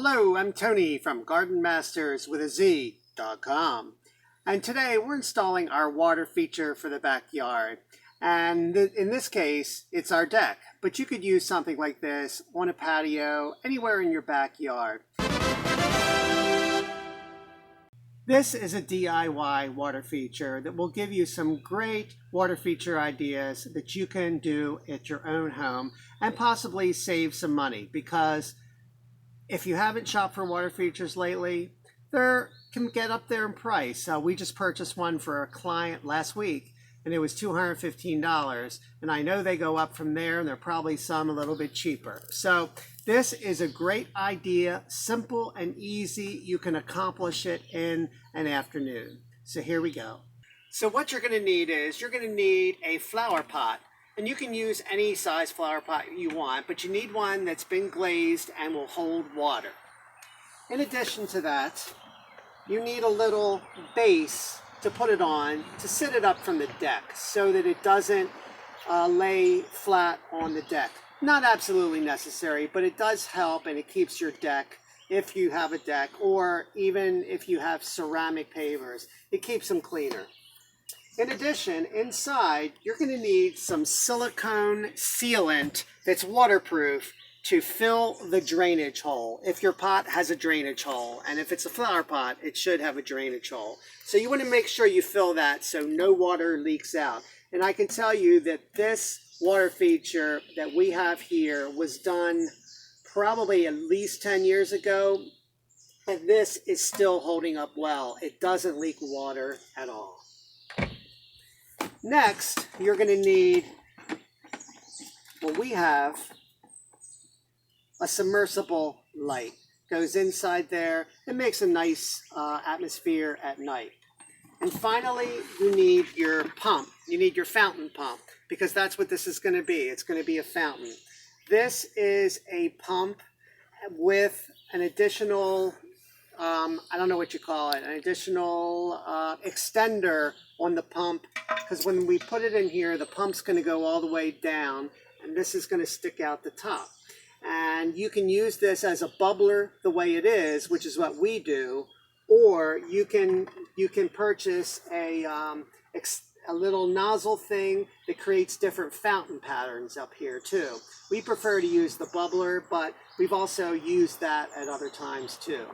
Hello, I'm Tony from gardenmasters.com, and today we're installing our water feature for the backyard. And in this case, it's our deck, but you could use something like this on a patio, anywhere in your backyard. This is a DIY water feature that will give you some great water feature ideas that you can do at your own home and possibly save some money, because if you haven't shopped for water features lately, they can get up there in price. We just purchased one for a client last week, and it was $215. And I know they go up from there, and there are probably some a little bit cheaper. So this is a great idea, simple and easy. You can accomplish it in an afternoon. So here we go. So what you're going to need is you're going to need a flower pot. And you can use any size flower pot you want, but you need one that's been glazed and will hold water. In addition to that, you need a little base to put it on to sit it up from the deck so that it doesn't lay flat on the deck. Not absolutely necessary, but it does help, and it keeps your deck, if you have a deck, or even if you have ceramic pavers, it keeps them cleaner. In addition, inside, you're going to need some silicone sealant that's waterproof to fill the drainage hole, if your pot has a drainage hole. And if it's a flower pot, it should have a drainage hole. So you want to make sure you fill that so no water leaks out. And I can tell you that this water feature that we have here was done probably at least 10 years ago. And this is still holding up well. It doesn't leak water at all. Next, you're going to need, well, we have a submersible light. Goes inside there. It makes a nice atmosphere at night. And finally, you need your pump. You need your fountain pump, because that's what this is going to be. It's going to be a fountain. This is a pump with an additional, I don't know what you call it, an additional extender on the pump, because when we put it in here, the pump's going to go all the way down, and this is going to stick out the top. And you can use this as a bubbler the way it is, which is what we do, or you can purchase a little nozzle thing that creates different fountain patterns up here too. We prefer to use the bubbler, but we've also used that at other times too.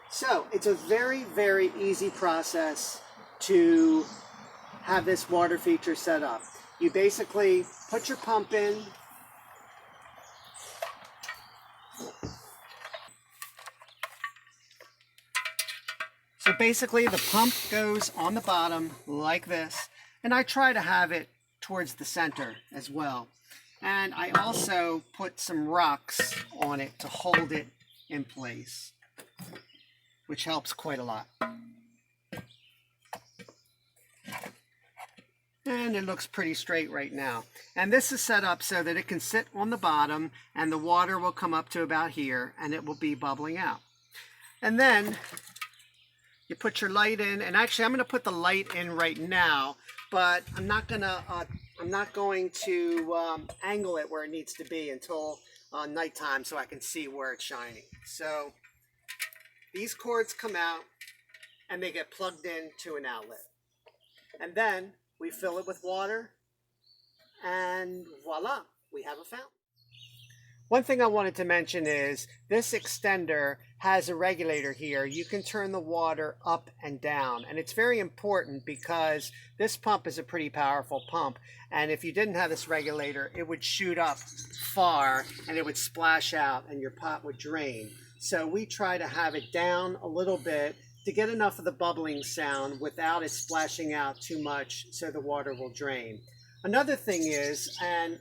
So it's a very, very easy process to have this water feature set up. You basically put your pump in, so basically the pump goes on the bottom like this, and I try to have it towards the center as well. And I also put some rocks on it to hold it in place, which helps quite a lot. And it looks pretty straight right now. And this is set up so that it can sit on the bottom, and the water will come up to about here, and it will be bubbling out. And then you put your light in, and actually I'm going to put the light in right now, but I'm not going to angle it where it needs to be until nighttime so I can see where it's shining. So these cords come out, and they get plugged in to an outlet. And then we fill it with water, and voila, we have a fountain. One thing I wanted to mention is this extender has a regulator here. You can turn the water up and down, and it's very important because this pump is a pretty powerful pump, and if you didn't have this regulator, it would shoot up far and it would splash out and your pot would drain. So we try to have it down a little bit to get enough of the bubbling sound without it splashing out too much so the water will drain. Another thing is, and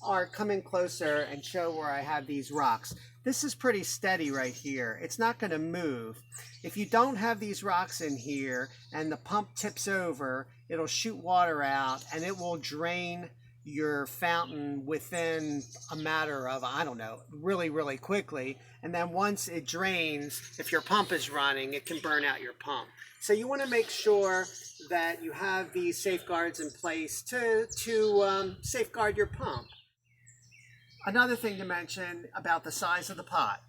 I'll come in closer and show where I have these rocks. This is pretty steady right here. It's not going to move. If you don't have these rocks in here and the pump tips over, it'll shoot water out and it will drain your fountain within a matter of, I don't know, really, really quickly. And then once it drains, if your pump is running, it can burn out your pump. So you want to make sure that you have these safeguards in place to safeguard your pump. Another thing to mention about the size of the pot.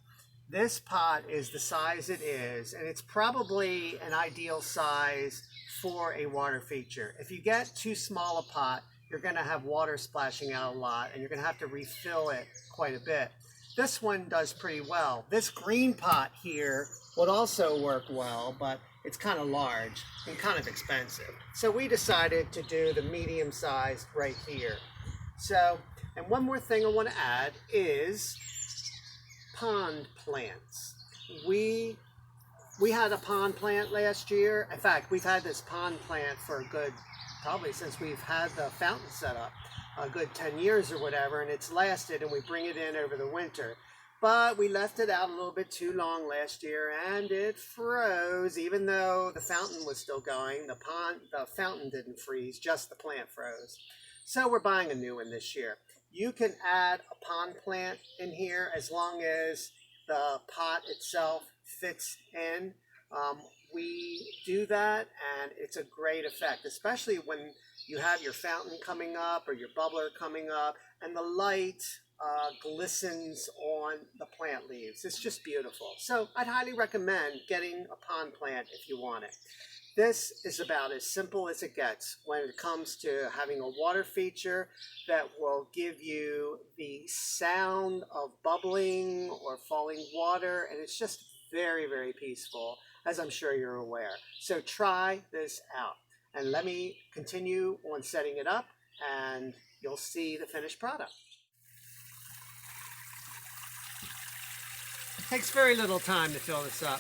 This pot is the size it is, and it's probably an ideal size for a water feature. If you get too small a pot, you're going to have water splashing out a lot, and you're going to have to refill it quite a bit. This one does pretty well. This green pot here would also work well, but it's kind of large and kind of expensive. So we decided to do the medium size right here. So, and one more thing I want to add is pond plants. We had a pond plant last year. In fact, we've had this pond plant for a good, probably since we've had the fountain set up, a good 10 years or whatever, and it's lasted, and we bring it in over the winter. But we left it out a little bit too long last year, and it froze. Even though the fountain was still going, the fountain didn't freeze, just the plant froze. So we're buying a new one this year. You can add a pond plant in here as long as the pot itself fits in. We do that, and it's a great effect, especially when you have your fountain coming up or your bubbler coming up, and the light glistens on the plant leaves. It's just beautiful. So I'd highly recommend getting a pond plant if you want it. This is about as simple as it gets when it comes to having a water feature that will give you the sound of bubbling or falling water, and it's just very, very peaceful, as I'm sure you're aware. So try this out, and let me continue on setting it up, and you'll see the finished product. Takes very little time to fill this up.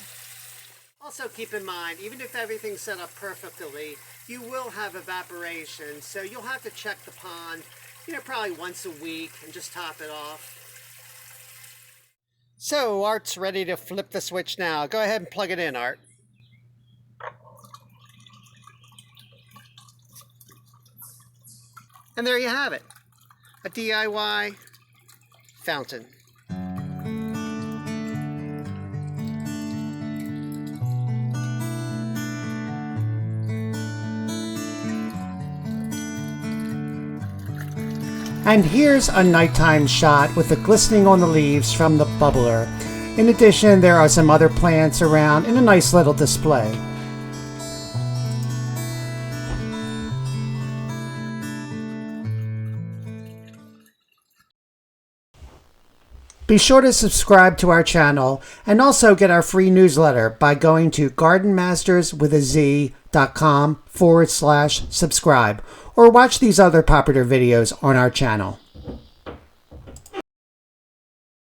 Also keep in mind, even if everything's set up perfectly, you will have evaporation, so you'll have to check the pond, probably once a week and just top it off. So Art's ready to flip the switch now. Go ahead and plug it in, Art. And there you have it, a DIY fountain. And here's a nighttime shot with the glistening on the leaves from the bubbler. In addition, there are some other plants around in a nice little display. Be sure to subscribe to our channel and also get our free newsletter by going to gardenmasterswithaz.com/subscribe, or watch these other popular videos on our channel.